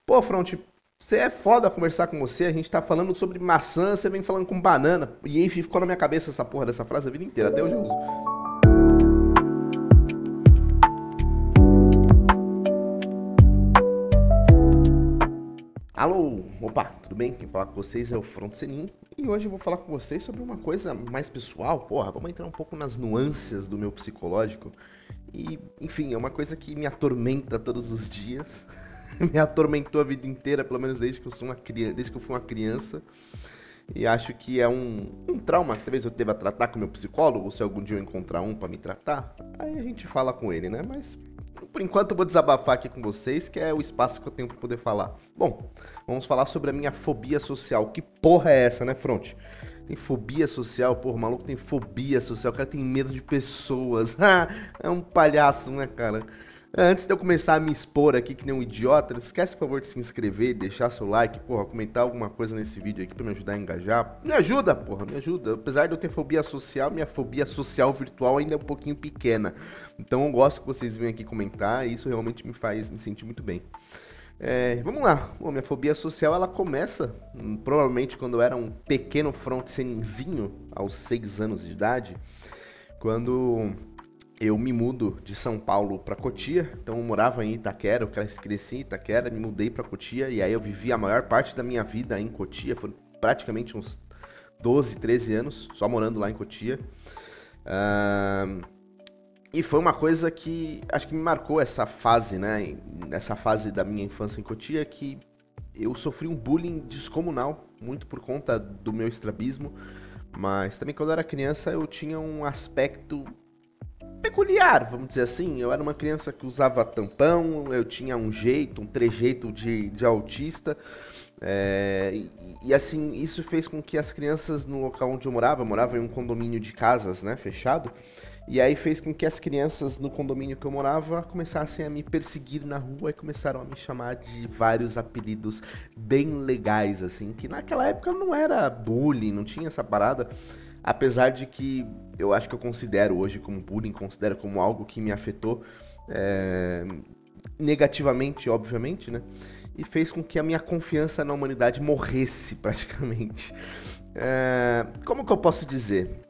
Pô, Front, você é foda conversar com você. A gente tá falando sobre maçã, você vem falando com banana. E aí ficou na minha cabeça essa porra dessa frase a vida inteira, até hoje eu uso. Alô, opa, tudo bem? Quem fala com vocês é o Front Senin. E hoje eu vou falar com vocês sobre uma coisa mais pessoal. Porra, vamos entrar um pouco nas nuances do meu psicológico. E, enfim, é uma coisa que me atormenta todos os dias. Me atormentou a vida inteira, pelo menos desde que eu sou uma criança, desde que eu fui uma criança. E acho que é um trauma que talvez eu deva tratar com meu psicólogo, ou se algum dia eu encontrar um pra me tratar, aí a gente fala com ele, né? Mas por enquanto eu vou desabafar aqui com vocês, que é o espaço que eu tenho pra poder falar. Bom, vamos falar sobre a minha fobia social. Que porra é essa, né, Front? Tem fobia social, porra, o maluco tem fobia social, o cara tem medo de pessoas. É um palhaço, né, cara? Antes de eu começar a me expor aqui que nem um idiota, não esquece, por favor, de se inscrever, deixar seu like, porra, comentar alguma coisa nesse vídeo aqui pra me ajudar a engajar. Me ajuda, porra, me ajuda. Apesar de eu ter fobia social, minha fobia social virtual ainda é um pouquinho pequena. Então eu gosto que vocês venham aqui comentar e isso realmente me faz me sentir muito bem. Vamos lá. Bom, minha fobia social ela começa provavelmente quando eu era um pequeno front seninzinho, aos 6 anos de idade, quando eu me mudo de São Paulo para Cotia, então eu morava em Itaquera, eu cresci em Itaquera, me mudei para Cotia e aí eu vivi a maior parte da minha vida em Cotia, foram praticamente uns 12, 13 anos só morando lá em Cotia. Ah, e foi uma coisa que acho que me marcou essa fase, né? Essa fase da minha infância em Cotia, que eu sofri um bullying descomunal, muito por conta do meu estrabismo, mas também quando eu era criança eu tinha um aspecto peculiar, vamos dizer assim. Eu era uma criança que usava tampão, eu tinha um jeito, um trejeito de autista. Assim, isso fez com que as crianças no local onde eu morava em um condomínio de casas, né, fechado. E aí fez com que as crianças no condomínio que eu morava começassem a me perseguir na rua e começaram a me chamar de vários apelidos bem legais, assim, que naquela época não era bullying, não tinha essa parada. Apesar de que eu acho que eu considero hoje como bullying, considero como algo que me afetou é, negativamente, obviamente, né? E fez com que a minha confiança na humanidade morresse praticamente. Como que eu posso dizer?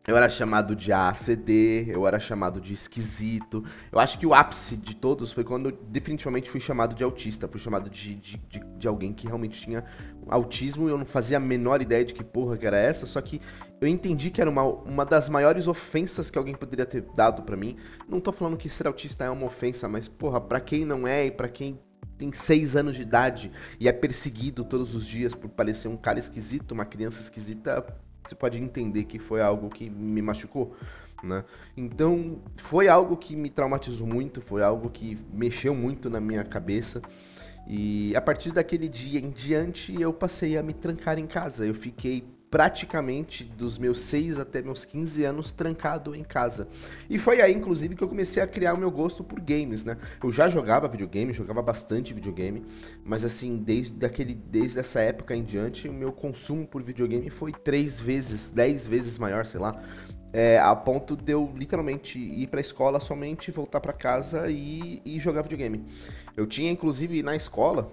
Eu era chamado de ACD, eu era chamado de esquisito. Eu acho que o ápice de todos foi quando eu definitivamente fui chamado de autista. Fui chamado de alguém que realmente tinha autismo e eu não fazia a menor ideia de que porra que era essa. Só que eu entendi que era uma das maiores ofensas que alguém poderia ter dado pra mim. Não tô falando que ser autista é uma ofensa, mas porra, pra quem não é e pra quem tem 6 anos de idade e é perseguido todos os dias por parecer um cara esquisito, uma criança esquisita, você pode entender que foi algo que me machucou, né? Então, foi algo que me traumatizou muito, foi algo que mexeu muito na minha cabeça. E a partir daquele dia em diante, eu passei a me trancar em casa. Eu fiquei praticamente dos meus 6 até meus 15 anos trancado em casa. E foi aí, inclusive, que eu comecei a criar o meu gosto por games, né? Eu já jogava videogame, jogava bastante videogame, mas assim, desde essa época em diante, o meu consumo por videogame foi 3 vezes, 10 vezes maior, sei lá. A ponto de eu literalmente ir pra escola somente, voltar pra casa e jogar videogame. Eu tinha, inclusive, na escola,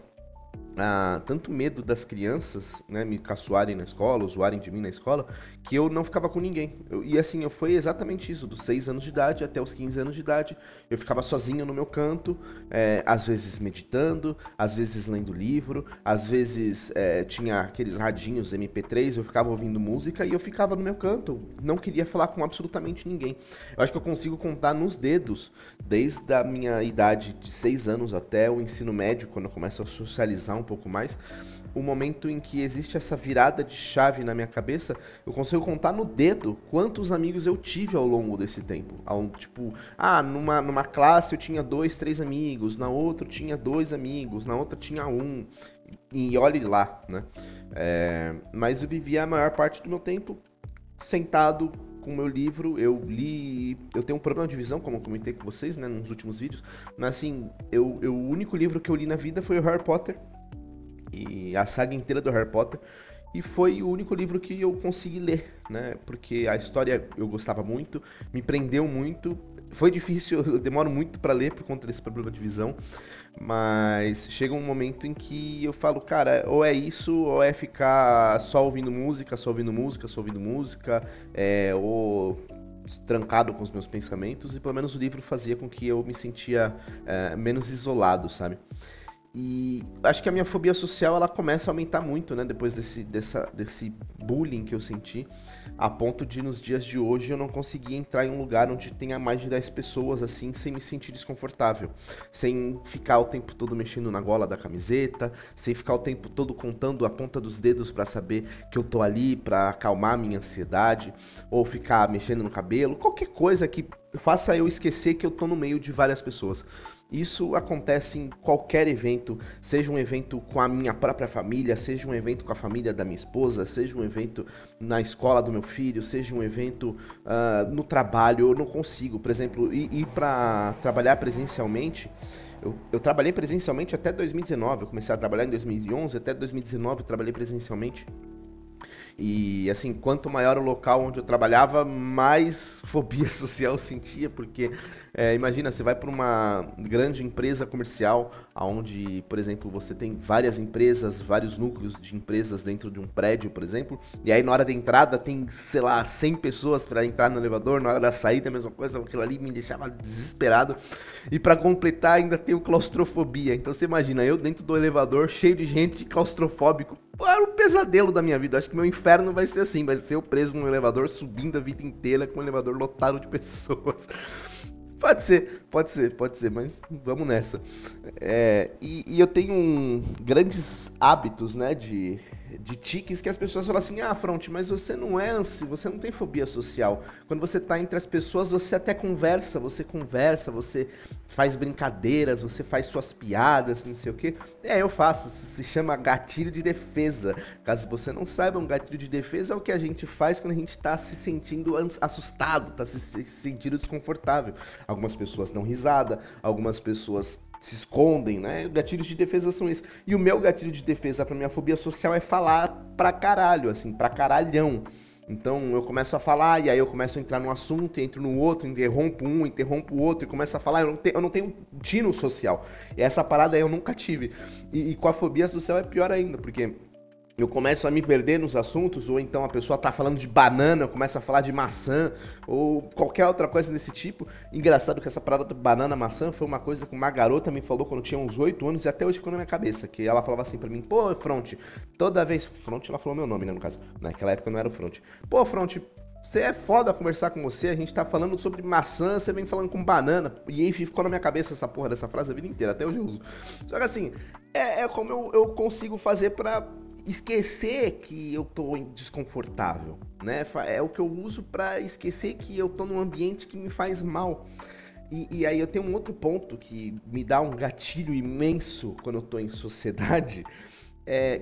tanto medo das crianças, né, me caçoarem na escola, zoarem de mim na escola, que eu não ficava com ninguém. E assim, eu foi exatamente isso, dos 6 anos de idade até os 15 anos de idade. Eu ficava sozinho no meu canto, às vezes meditando, às vezes lendo livro, às vezes tinha aqueles radinhos MP3, eu ficava ouvindo música e eu ficava no meu canto. Não queria falar com absolutamente ninguém. Eu acho que eu consigo contar nos dedos, desde a minha idade de 6 anos até o ensino médio, quando eu começo a socializar um pouco mais, o momento em que existe essa virada de chave na minha cabeça, eu consigo contar no dedo quantos amigos eu tive ao longo desse tempo. Tipo, numa classe eu tinha dois, três amigos, na outra eu tinha dois amigos, na outra tinha um, e olhe lá, né? Mas eu vivia a maior parte do meu tempo sentado com o meu livro. Eu li. Eu tenho um problema de visão, como eu comentei com vocês, né, nos últimos vídeos. Mas assim, o único livro que eu li na vida foi o Harry Potter. E a saga inteira do Harry Potter. E foi o único livro que eu consegui ler, né? Porque a história eu gostava muito, me prendeu muito. Foi difícil, eu demoro muito pra ler por conta desse problema de visão, mas chega um momento em que eu falo, cara, ou é isso, ou é ficar só ouvindo música, só ouvindo música, só ouvindo música, ou trancado com os meus pensamentos, e pelo menos o livro fazia com que eu me sentia menos isolado, sabe? E acho que a minha fobia social ela começa a aumentar muito, né? Depois desse bullying que eu senti, a ponto de nos dias de hoje eu não conseguir entrar em um lugar onde tenha mais de 10 pessoas assim, sem me sentir desconfortável. Sem ficar o tempo todo mexendo na gola da camiseta, sem ficar o tempo todo contando a ponta dos dedos pra saber que eu tô ali pra acalmar a minha ansiedade, ou ficar mexendo no cabelo, qualquer coisa que faça eu esquecer que eu tô no meio de várias pessoas. Isso acontece em qualquer evento, seja um evento com a minha própria família, seja um evento com a família da minha esposa, seja um evento na escola do meu filho, seja um evento no trabalho. Eu não consigo, por exemplo, ir para trabalhar presencialmente. Eu trabalhei presencialmente até 2019, eu comecei a trabalhar em 2011, até 2019 eu trabalhei presencialmente. E assim, quanto maior o local onde eu trabalhava, mais fobia social eu sentia, porque imagina, você vai para uma grande empresa comercial, onde, por exemplo, você tem várias empresas, vários núcleos de empresas dentro de um prédio, por exemplo, e aí na hora da entrada tem, sei lá, 100 pessoas para entrar no elevador, na hora da saída a mesma coisa, aquilo ali me deixava desesperado. E para completar, ainda tem o claustrofobia. Então você imagina, eu dentro do elevador, cheio de gente, claustrofóbico. Pô, era um pesadelo da minha vida. Acho que meu inferno vai ser assim, vai ser eu preso num elevador, subindo a vida inteira com um elevador lotado de pessoas. Pode ser, mas vamos nessa. E eu tenho grandes hábitos, né, de tiques que as pessoas falam assim, ah, Fronte, mas você não é você não tem fobia social. Quando você tá entre as pessoas, você até conversa, você faz brincadeiras, você faz suas piadas, não sei o quê. Eu faço, se chama gatilho de defesa. Caso você não saiba, um gatilho de defesa é o que a gente faz quando a gente tá se sentindo assustado, tá se sentindo desconfortável. Algumas pessoas dão risada, algumas pessoas se escondem, né? Gatilhos de defesa são isso. E o meu gatilho de defesa pra minha fobia social é falar pra caralho, assim, pra caralhão. Então eu começo a falar, e aí eu começo a entrar num assunto, entro no outro, interrompo um, interrompo o outro, e começo a falar, eu não tenho tino social. E essa parada aí eu nunca tive. E com a fobia social é pior ainda, porque eu começo a me perder nos assuntos, ou então a pessoa tá falando de banana, eu começo a falar de maçã, ou qualquer outra coisa desse tipo. Engraçado que essa parada de banana, maçã, foi uma coisa que uma garota me falou quando eu tinha uns 8 anos, e até hoje ficou na minha cabeça, que ela falava assim pra mim, pô, Fronte, toda vez... Fronte, ela falou meu nome, né, no caso. Naquela época eu não era o Fronte. Pô, Fronte, você é foda conversar com você, a gente tá falando sobre maçã, você vem falando com banana. E aí ficou na minha cabeça essa porra dessa frase a vida inteira, até hoje eu uso. Só que assim, é como eu consigo fazer pra esquecer que eu tô desconfortável, né? É o que eu uso pra esquecer que eu tô num ambiente que me faz mal. E aí eu tenho um outro ponto que me dá um gatilho imenso quando eu tô em sociedade,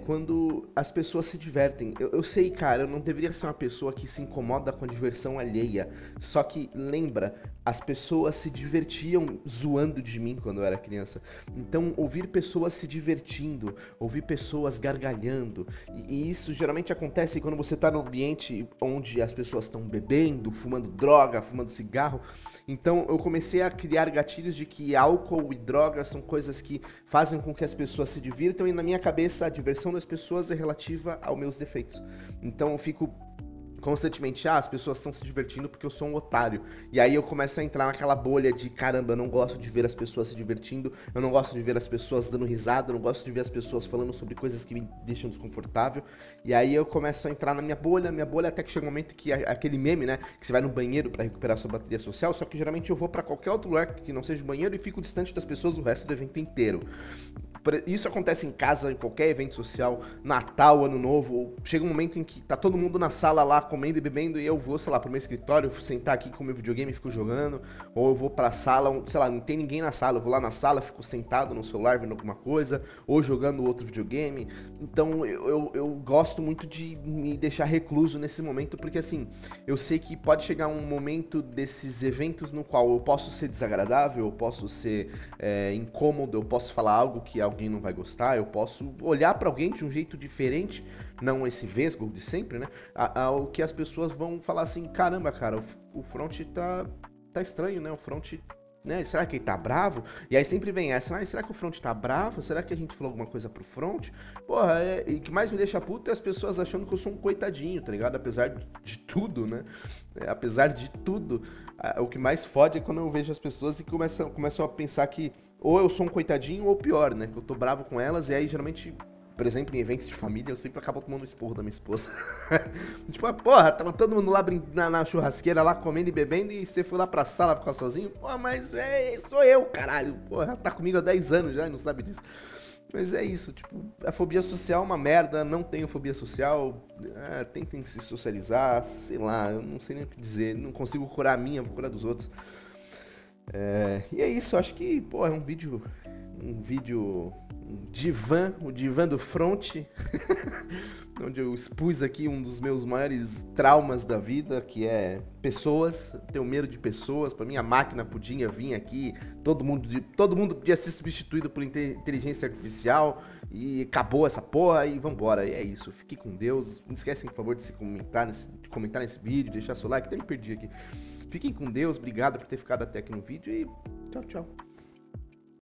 quando as pessoas se divertem. Eu sei, cara, eu não deveria ser uma pessoa que se incomoda com a diversão alheia. Só que, lembra, as pessoas se divertiam zoando de mim quando eu era criança. Então, ouvir pessoas se divertindo, ouvir pessoas gargalhando, e isso geralmente acontece quando você tá num ambiente onde as pessoas estão bebendo, fumando droga, fumando cigarro. Então, eu comecei a criar gatilhos de que álcool e drogas são coisas que fazem com que as pessoas se divirtam, e na minha cabeça a diversão das pessoas é relativa aos meus defeitos. Então eu fico constantemente, as pessoas estão se divertindo porque eu sou um otário. E aí eu começo a entrar naquela bolha de, caramba, eu não gosto de ver as pessoas se divertindo, eu não gosto de ver as pessoas dando risada, eu não gosto de ver as pessoas falando sobre coisas que me deixam desconfortável. E aí eu começo a entrar na minha bolha até que chega um momento que aquele meme, né, que você vai no banheiro para recuperar sua bateria social, só que geralmente eu vou para qualquer outro lugar que não seja o banheiro e fico distante das pessoas o resto do evento inteiro. Isso acontece em casa, em qualquer evento social, Natal, Ano Novo. Chega um momento em que tá todo mundo na sala lá comendo e bebendo, e eu vou, sei lá, pro meu escritório, sentar aqui com o meu videogame e fico jogando. Ou eu vou pra sala, sei lá, não tem ninguém na sala, eu vou lá na sala, fico sentado no celular vendo alguma coisa, ou jogando outro videogame. Então eu gosto muito de me deixar recluso nesse momento, porque assim, eu sei que pode chegar um momento desses eventos no qual eu posso ser desagradável, eu posso ser incômodo, eu posso falar algo que alguém não vai gostar, eu posso olhar pra alguém de um jeito diferente, não esse vesgo de sempre, né? Ao que as pessoas vão falar assim, caramba, cara, o Front tá tá estranho, né? O front, né? Será que ele tá bravo? E aí sempre vem essa, será que o front tá bravo? Será que a gente falou alguma coisa pro front? Porra, e o que mais me deixa puto é as pessoas achando que eu sou um coitadinho, tá ligado? Apesar de tudo, né? Apesar de tudo, o que mais fode é quando eu vejo as pessoas e começam a pensar que ou eu sou um coitadinho ou pior, né? Que eu tô bravo com elas e aí geralmente, por exemplo, em eventos de família, eu sempre acabo tomando esporro da minha esposa. Tipo, porra, tava todo mundo lá na churrasqueira, lá comendo e bebendo, e você foi lá pra sala ficar sozinho? Porra, mas sou eu, caralho. Porra, ela tá comigo há 10 anos já e não sabe disso. Mas é isso, tipo, a fobia social é uma merda, não tenho fobia social, tentem se socializar, sei lá, eu não sei nem o que dizer, não consigo curar a minha, vou curar dos outros. E é isso, acho que, pô, é um vídeo, um divã, o divã do front, onde eu expus aqui um dos meus maiores traumas da vida, que é pessoas, tenho medo de pessoas, pra mim a máquina podia vir aqui, todo mundo podia ser substituído por inteligência artificial, e acabou essa porra, e vambora, e é isso, fique com Deus, não esquecem, por favor, de comentar nesse vídeo, deixar seu like, até me perdi aqui. Fiquem com Deus, obrigado por ter ficado até aqui no vídeo e tchau, tchau.